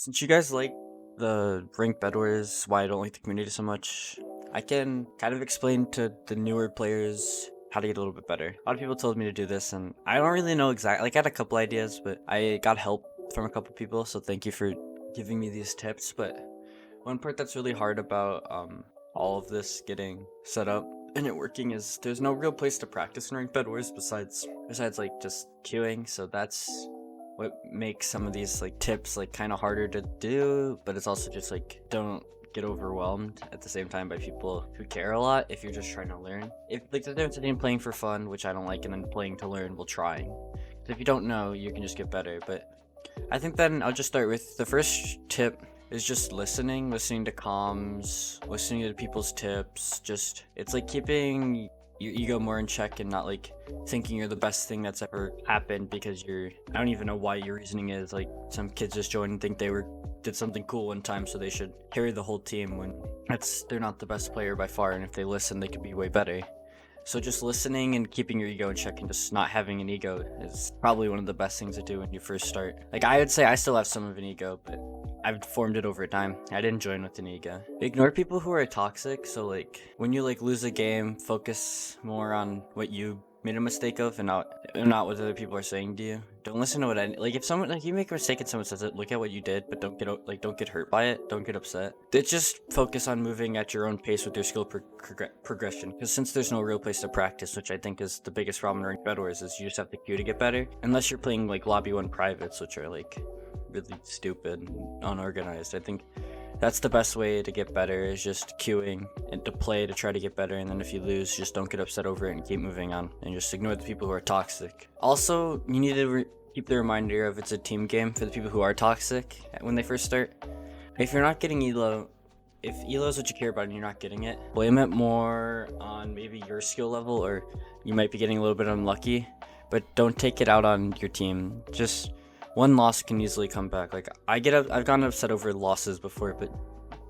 Since you guys like the ranked bedwars, why I don't like the community so much, I can kind of explain to the newer players how to get a little bit better. A lot of people told me to do this, and I don't really know exactly. Like, I had a couple ideas, but I got help from a couple people, so thank you for giving me these tips. But one part that's really hard about all of this getting set up and it working is there's no real place to practice in ranked bedwars besides like just queuing. So that's what makes some of these like tips like kind of harder to do, but it's also just like don't get overwhelmed at the same time by people who care a lot if you're just trying to learn. If like the difference between playing for fun, which I don't like, and then playing to learn while trying. So if you don't know, you can just get better. But I think then I'll just start with the first tip is just listening to comms, listening to people's tips. Just it's like keeping your ego more in check and not like thinking you're the best thing that's ever happened because I don't even know why your reasoning is like some kids just joined and think they did something cool one time so they should carry the whole team when they're not the best player by far, and if they listen they could be way better. So just listening and keeping your ego in check and just not having an ego is probably one of the best things to do when you first start. Like, I would say I still have some of an ego, but I've formed it over time. I didn't join with an ego. Ignore people who are toxic. So like when you like lose a game, focus more on what you made a mistake of and not what other people are saying to you. Don't listen to like if someone like you make a mistake and someone says it, look at what you did, but don't get hurt by it. Don't get upset. It's just focus on moving at your own pace with your skill progression. Because since there's no real place to practice, which I think is the biggest problem in ranked bedwars, is you just have to queue to get better. Unless you're playing like lobby 1 privates, which are like really stupid and unorganized. I think that's the best way to get better, is just queuing and to play to try to get better. And then if you lose, just don't get upset over it and keep moving on and just ignore the people who are toxic. Also, you need to keep the reminder of it's a team game for the people who are toxic when they first start. If you're not getting elo, if elo is what you care about and you're not getting it, blame it more on maybe your skill level, or you might be getting a little bit unlucky, but don't take it out on your team. Just one loss can easily come back. Like I've gotten upset over losses before, but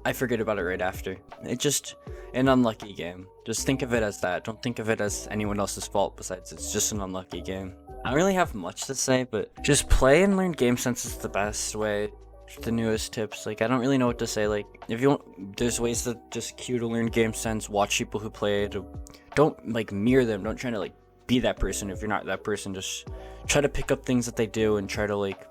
I forget about it right after. It's just an unlucky game. Just think of it as that. Don't think of it as anyone else's fault besides it's just an unlucky game. I don't really have much to say, but just play and learn game sense is the best way. The newest tips. Like I don't really know what to say. Like if you want, there's ways to just queue to learn game sense. Watch people who play it. Don't like mirror them. Don't try to like be that person if you're not that person. Just try to pick up things that they do and try to like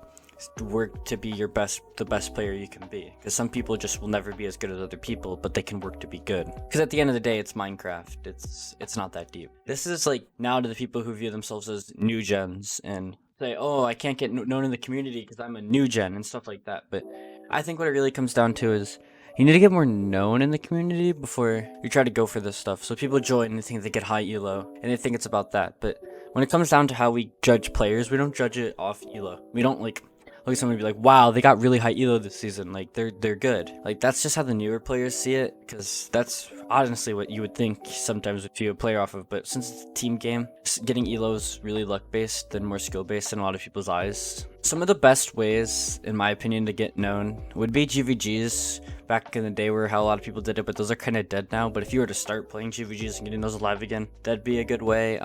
work to be the best player you can be, because some people just will never be as good as other people, but they can work to be good, because at the end of the day it's Minecraft. It's not that deep. This is like now to the people who view themselves as new gens and say, oh, I can't get known in the community because I'm a new gen and stuff like that. But I think what it really comes down to is you need to get more known in the community before you try to go for this stuff. So people join and they think they get high elo and they think it's about that, but when it comes down to how we judge players, we don't judge it off elo. We don't like look at someone and be like, wow, they got really high elo this season, like they're good. Like that's just how the newer players see it, because that's honestly what you would think sometimes if you a player off of. But since it's a team game, getting elo is really luck based and more skill based in a lot of people's eyes. Some of the best ways, in my opinion, to get known would be GVGs. Back in the day where how a lot of people did it, but those are kind of dead now. But if you were to start playing GVGs and getting those alive again, that'd be a good way.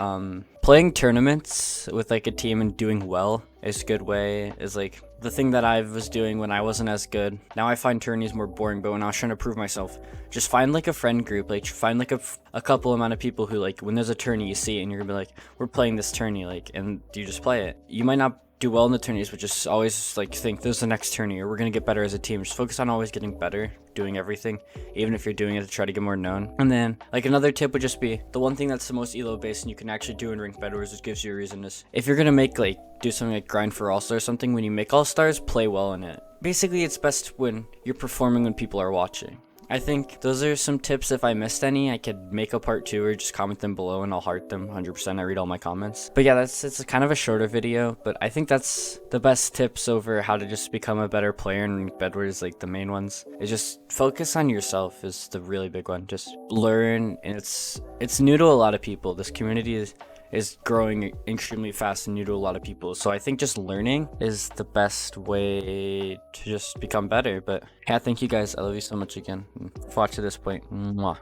Playing tournaments with like a team and doing well is a good way. Is like the thing that I was doing when I wasn't as good. Now I find tourneys more boring, but when I was trying to prove myself, just find like a friend group, like find like a couple amount of people who like when there's a tourney you see it and you're gonna be like, we're playing this tourney, like, and you just play it. You might not do well in the tourneys, but just always like think there's the next tourney or we're gonna get better as a team. Just focus on always getting better, doing everything, even if you're doing it to try to get more known. And then like another tip would just be the one thing that's the most elo based and you can actually do in ranked bedwars, which gives you a reason, is if you're gonna make like do something like grind for all-star or something, when you make all-stars, play well in it. Basically it's best when you're performing when people are watching. I think those are some tips. If I missed any, I could make a part 2 or just comment them below and I'll heart them 100%. I read all my comments. But yeah, it's kind of a shorter video, but I think that's the best tips over how to just become a better player in bedwars. Like the main ones is just focus on yourself is the really big one. Just learn, and it's new to a lot of people. This community is growing extremely fast and new to a lot of people. So I think just learning is the best way to just become better. But yeah, thank you guys. I love you so much again for watching to this point. Mwah.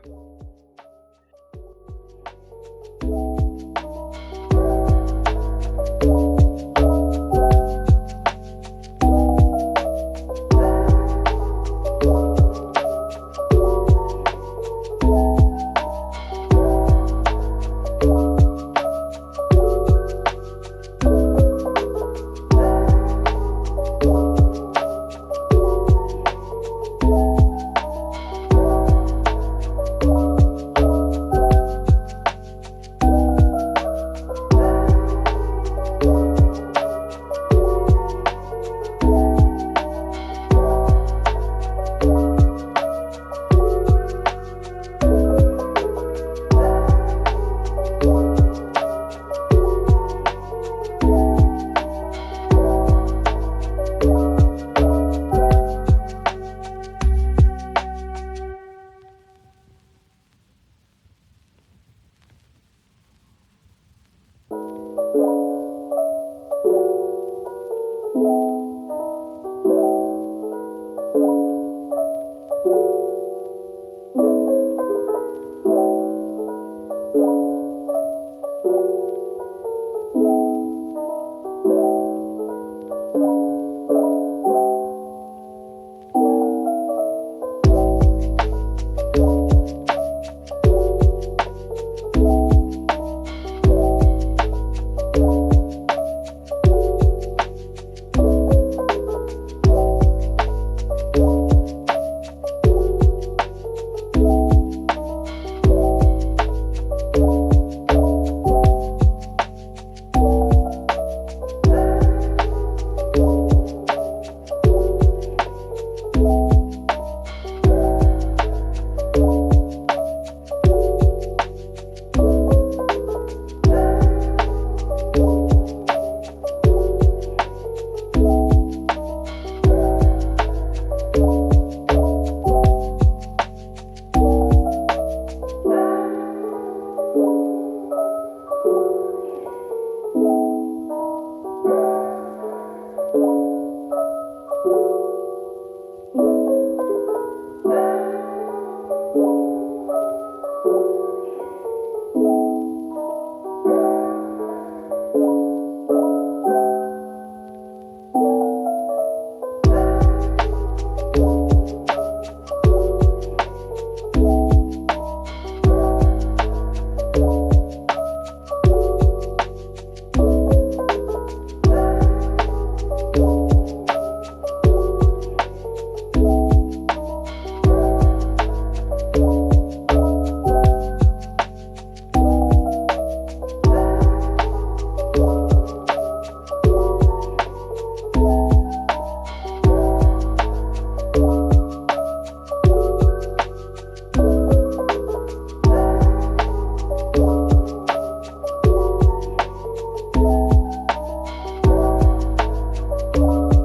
you.